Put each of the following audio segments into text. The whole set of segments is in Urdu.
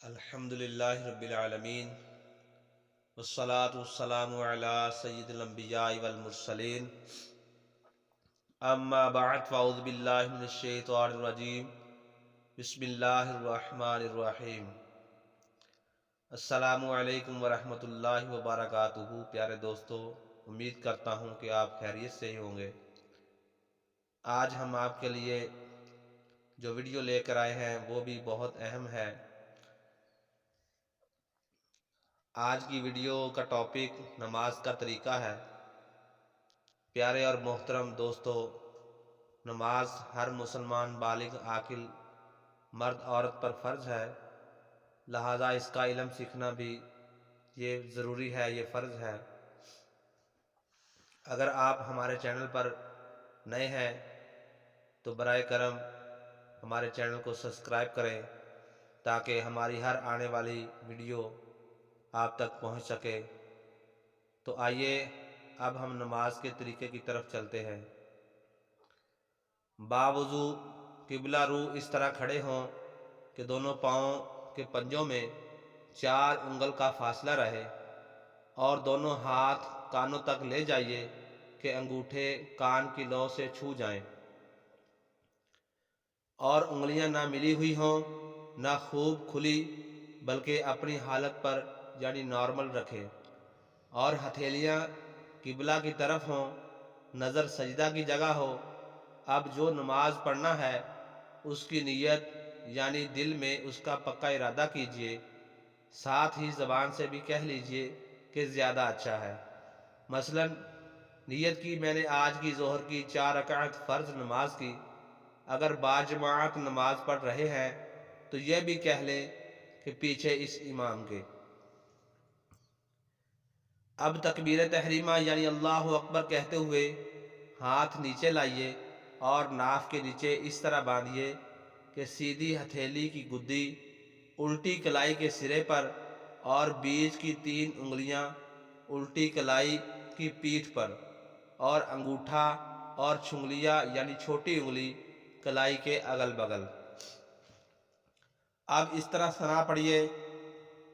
الحمدللہ رب العالمین والصلاة والسلام علی سید الانبیاء والمرسلین اما بعد فاعوذ باللہ من الشیطان الرجیم بسم اللہ الرحمن الرحیم السلام علیکم ورحمۃ اللہ وبرکاتہ۔ پیارے دوستو، امید کرتا ہوں کہ آپ خیریت سے ہی ہوں گے۔ آج ہم آپ کے لیے جو ویڈیو لے کر آئے ہیں وہ بھی بہت اہم ہے۔ آج کی ویڈیو کا ٹاپک نماز کا طریقہ ہے۔ پیارے اور محترم دوستو، نماز ہر مسلمان بالغ عاقل مرد عورت پر فرض ہے، لہذا اس کا علم سیکھنا بھی یہ ضروری ہے، یہ فرض ہے۔ اگر آپ ہمارے چینل پر نئے ہیں تو برائے کرم ہمارے چینل کو سبسکرائب کریں تاکہ ہماری ہر آنے والی ویڈیو آپ تک پہنچ سکے۔ تو آئیے اب ہم نماز کے طریقے کی طرف چلتے ہیں۔ باوضو قبلہ رو اس طرح کھڑے ہوں کہ دونوں پاؤں کے پنجوں میں 4 انگل کا فاصلہ رہے، اور دونوں ہاتھ کانوں تک لے جائیے کہ انگوٹھے کان کی لو سے چھو جائیں، اور انگلیاں نہ ملی ہوئی ہوں نہ خوب کھلی، بلکہ اپنی حالت پر یعنی نارمل رکھیں، اور ہتھیلیاں قبلہ کی طرف ہوں، نظر سجدہ کی جگہ ہو۔ اب جو نماز پڑھنا ہے اس کی نیت یعنی دل میں اس کا پکا ارادہ کیجئے، ساتھ ہی زبان سے بھی کہہ لیجئے کہ زیادہ اچھا ہے۔ مثلا نیت کی میں نے آج کی ظہر کی 4 رکعت فرض نماز کی۔ اگر باجماعت نماز پڑھ رہے ہیں تو یہ بھی کہہ لیں کہ پیچھے اس امام کے۔ اب تکبیر تحریمہ یعنی اللہ اکبر کہتے ہوئے ہاتھ نیچے لائیے اور ناف کے نیچے اس طرح باندھیے کہ سیدھی ہتھیلی کی گدی الٹی کلائی کے سرے پر، اور بیچ کی 3 انگلیاں الٹی کلائی کی پیٹھ پر، اور انگوٹھا اور چھنگلیاں یعنی چھوٹی انگلی کلائی کے اگل بگل۔ اب اس طرح ثنا پڑھیے: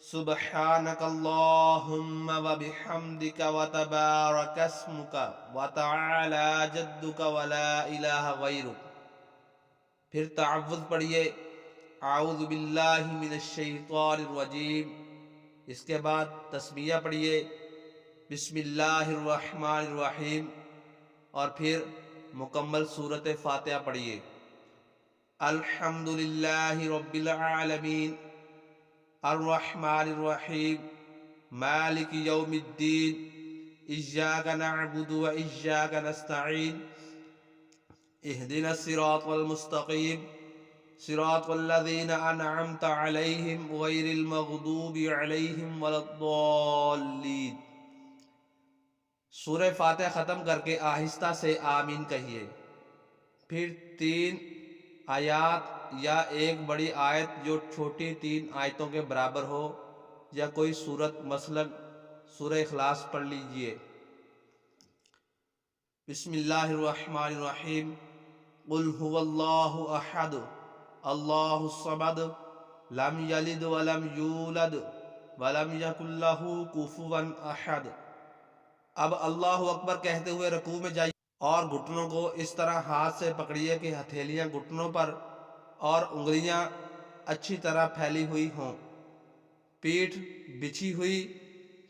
سبحانک اللہم وبحمدک وتبارک اسمک وتعالی جدک ولا الہ غیرک۔ پھر تعوذ پڑھیے: اعوذ باللہ من الشیطان الرجیم۔ اس کے بعد تسمیہ پڑھیے: بسم اللہ الرحمن الرحیم، اور پھر مکمل سورۃ فاتحہ پڑھیے: الحمدللہ رب العالمین الرحمن الرحیم مالک یوم الدین ایاک نعبد و ایاک نستعین اہدنا الصراط المستقیم صراط الذین انعمت علیہم غیر المغضوب علیہم ولا الضالین۔ سورہ فاتحہ ختم کر کے آہستہ سے آمین کہیے۔ پھر 3 آیات یا ایک بڑی آیت جو چھوٹی 3 آیتوں کے برابر ہو، یا کوئی سورت مثلا سورہ اخلاص پڑھ لیجئے۔ بسم اللہ الرحمن الرحیم قل هو اللہ احد اللہ الصمد لم یلد ولم یولد ولم یکن لہ کفوا احد۔ اب اللہ اکبر کہتے ہوئے رکوع میں جائیے اور گھٹنوں کو اس طرح ہاتھ سے پکڑیے کہ ہتھیلیاں گھٹنوں پر اور انگلیاں اچھی طرح پھیلی ہوئی ہوں، پیٹھ بچھی ہوئی،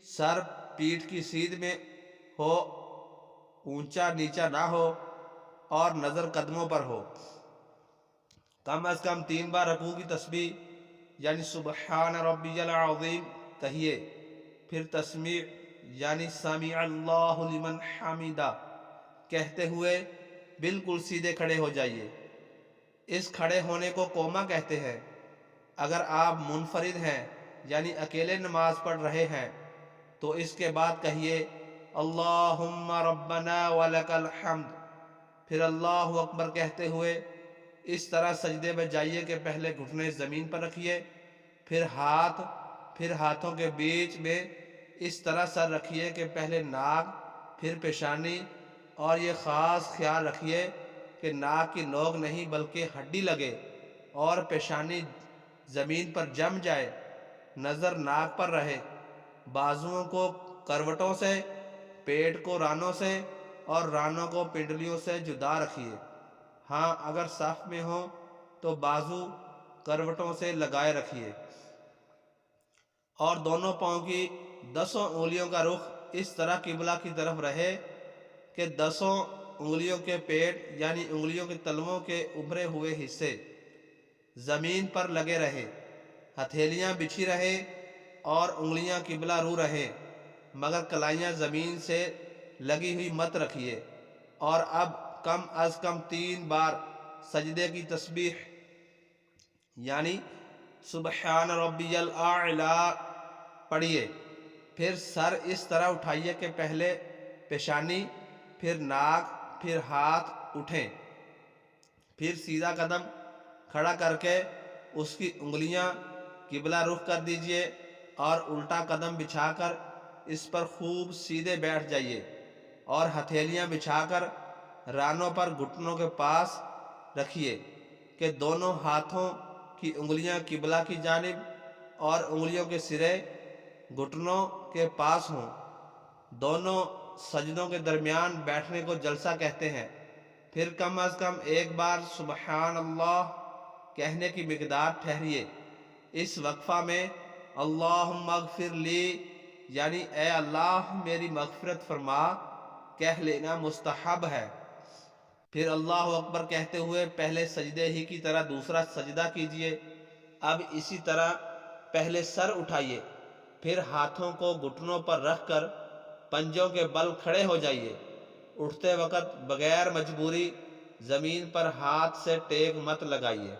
سر پیٹھ کی سیدھ میں ہو، اونچا نیچا نہ ہو، اور نظر قدموں پر ہو۔ کم از کم 3 بار رکوع کی تسبیح یعنی سبحان ربی العظیم کہیے۔ پھر تسمیع یعنی سمع اللہ لمن حمدہ کہتے ہوئے بالکل سیدھے کھڑے ہو جائیے۔ اس کھڑے ہونے کو قومہ کہتے ہیں۔ اگر آپ منفرد ہیں یعنی اکیلے نماز پڑھ رہے ہیں تو اس کے بعد کہیے اللہم ربنا ولک الحمد، پھر اللہ اکبر کہتے ہوئے اس طرح سجدے میں جائیے کہ پہلے گھٹنے زمین پر رکھیے، پھر ہاتھوں کے بیچ میں اس طرح سر رکھیے کہ پہلے ناک پھر پیشانی، اور یہ خاص خیال رکھیے کہ ناک کی نوک نہیں بلکہ ہڈی لگے اور پیشانی زمین پر جم جائے، نظر ناک پر رہے، بازوؤں کو کروٹوں سے، پیٹ کو رانوں سے اور رانوں کو پنڈلیوں سے جدا رکھیے۔ ہاں اگر صف میں ہو تو بازو کروٹوں سے لگائے رکھیے، اور دونوں پاؤں کی 10 انگلیوں کا رخ اس طرح قبلہ کی طرف رہے کہ 10 انگلیوں کے پیٹ یعنی انگلیوں کے تلووں کے ابھرے ہوئے حصے زمین پر لگے رہے، ہتھیلیاں بچھی رہے اور انگلیاں قبلہ رو رہے، مگر کلائیاں زمین سے لگی ہوئی مت رکھیے۔ اور اب کم از کم 3 بار سجدے کی تسبیح یعنی سبحان ربی الاعلی پڑھیے۔ پھر سر اس طرح اٹھائیے کہ پہلے پیشانی، پھر ناک، پھر ہاتھ اٹھیں، پھر سیدھا قدم کھڑا کر کے اس کی انگلیاں قبلہ رخ کر دیجئے اور الٹا قدم بچھا کر اس پر خوب سیدھے بیٹھ جائیے، اور ہتھیلیاں بچھا کر رانوں پر گھٹنوں کے پاس رکھیے کہ دونوں ہاتھوں کی انگلیاں قبلہ کی جانب اور انگلیوں کے سرے گھٹنوں کے پاس ہوں۔ دونوں سجدوں کے درمیان بیٹھنے کو جلسہ کہتے ہیں۔ پھر کم از کم 1 بار سبحان اللہ کہنے کی مقدار ٹھہریے۔ اس وقفہ میں اللہم اغفر لی یعنی اے اللہ میری مغفرت فرما کہہ لینا مستحب ہے۔ پھر اللہ اکبر کہتے ہوئے پہلے سجدے ہی کی طرح دوسرا سجدہ کیجئے۔ اب اسی طرح پہلے سر اٹھائیے، پھر ہاتھوں کو گھٹنوں پر رکھ کر پنجوں کے بل کھڑے ہو جائیے۔ اٹھتے وقت بغیر مجبوری زمین پر ہاتھ سے ٹیک مت لگائیے۔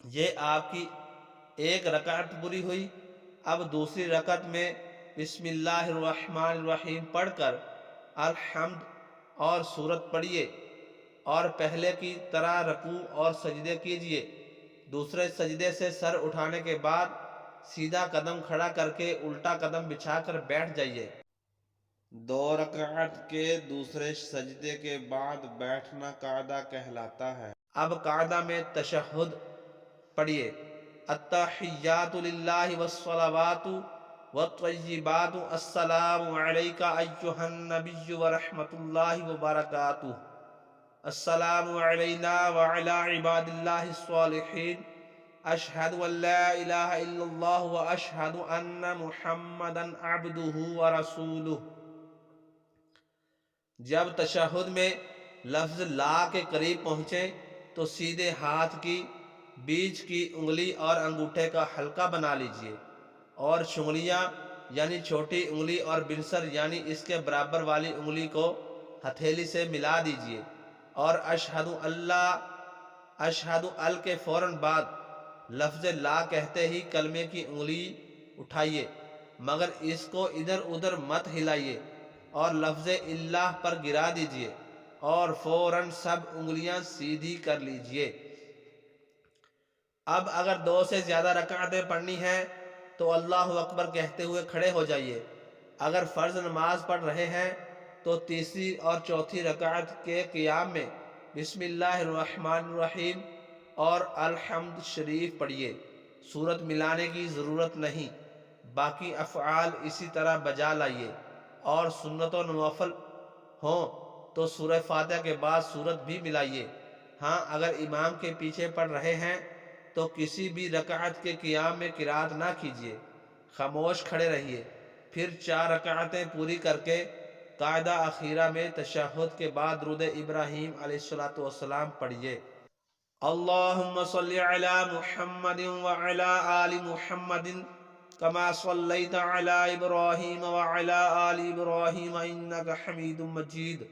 یہ آپ کی 1 رکعت پوری ہوئی۔ اب دوسری رکعت میں بسم اللہ الرحمن الرحیم پڑھ کر الحمد اور سورت پڑھیے، اور پہلے کی طرح رکوع اور سجدے کیجئے۔ دوسرے سجدے سے سر اٹھانے کے بعد سیدھا قدم کھڑا کر کے الٹا قدم بچھا کر بیٹھ جائیے۔ 2 رکعت کے دوسرے سجدے کے بعد بیٹھنا قعدہ کہلاتا ہے۔ اب قعدہ میں تشہد پڑھیے۔ التحیات للہ والصلوات والطیبات السلام علیک ایہا النبی ورحمۃ اللہ وبرکاتہ، السلام علینا وعلی عباد اللہ الصالحین، اشہد ان لا الہ الا اللہ واشہد ان محمدا عبدہ ورسولہ۔ جب تشہد میں لفظ لا کے قریب پہنچیں تو سیدھے ہاتھ کی بیچ کی انگلی اور انگوٹھے کا حلقہ بنا لیجئے، اور شنگلیاں یعنی چھوٹی انگلی اور بنسر یعنی اس کے برابر والی انگلی کو ہتھیلی سے ملا دیجئے، اور اشہد ال کے فوراً بعد لفظ لا کہتے ہی کلمے کی انگلی اٹھائیے، مگر اس کو ادھر ادھر مت ہلائیے، اور لفظ اللہ پر گرا دیجئے، اور فوراً سب انگلیاں سیدھی کر لیجئے۔ اب اگر 2 سے زیادہ رکعتیں پڑھنی ہیں تو اللہ اکبر کہتے ہوئے کھڑے ہو جائیے۔ اگر فرض نماز پڑھ رہے ہیں تو تیسری اور چوتھی رکعت کے قیام میں بسم اللہ الرحمن الرحیم اور الحمد شریف پڑھیے۔ سورت ملانے کی ضرورت نہیں، باقی افعال اسی طرح بجا لائیے، اور سنت و نوافل ہوں تو سورہ فاتحہ کے بعد سورت بھی ملائیے۔ ہاں اگر امام کے پیچھے پڑھ رہے ہیں تو کسی بھی رکعت کے قیام میں قرات نہ کیجیے، خاموش کھڑے رہیے۔ پھر 4 رکعتیں پوری کر کے قاعدہ اخیرہ میں تشہد کے بعد درود ابراہیم علیہ السلام پڑھیے۔ اللہم صلی علی محمد وعلی آل محمد کما صلیت علی ابراہیم وعلی آل ابراہیم انک حمید مجید۔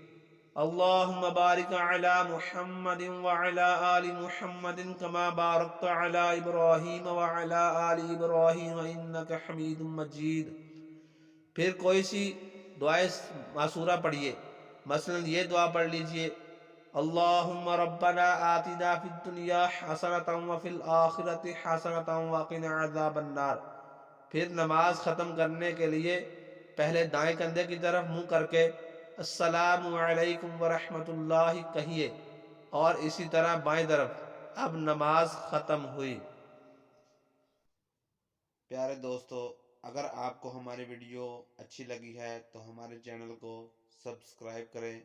اللہم بارک علی محمد وعلی آل محمد کما بارکت علی ابراہیم وعلی آل ابراہیم انک حمید مجید۔ پھر کوئی سی دعائے معصورہ پڑھیے، مثلا یہ دعا پڑھ لیجئے: اللہم ربنا آتنا فی الدنیا حسنۃ وفی الآخرۃ حسنۃ وقنا عذاب النار۔ پھر نماز ختم کرنے کے لیے پہلے دائیں کندھے کی طرف منہ کر کے السلام علیکم ورحمۃ اللہ کہیے، اور اسی طرح بائیں طرف۔ اب نماز ختم ہوئی۔ پیارے دوستو، اگر آپ کو ہماری ویڈیو اچھی لگی ہے تو ہمارے چینل کو سبسکرائب کریں،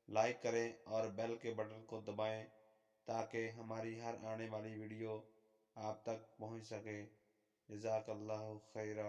لائک کریں اور بیل کے بٹن کو دبائیں تاکہ ہماری ہر آنے والی ویڈیو آپ تک پہنچ سکے۔ جزاک اللہ خیرہ۔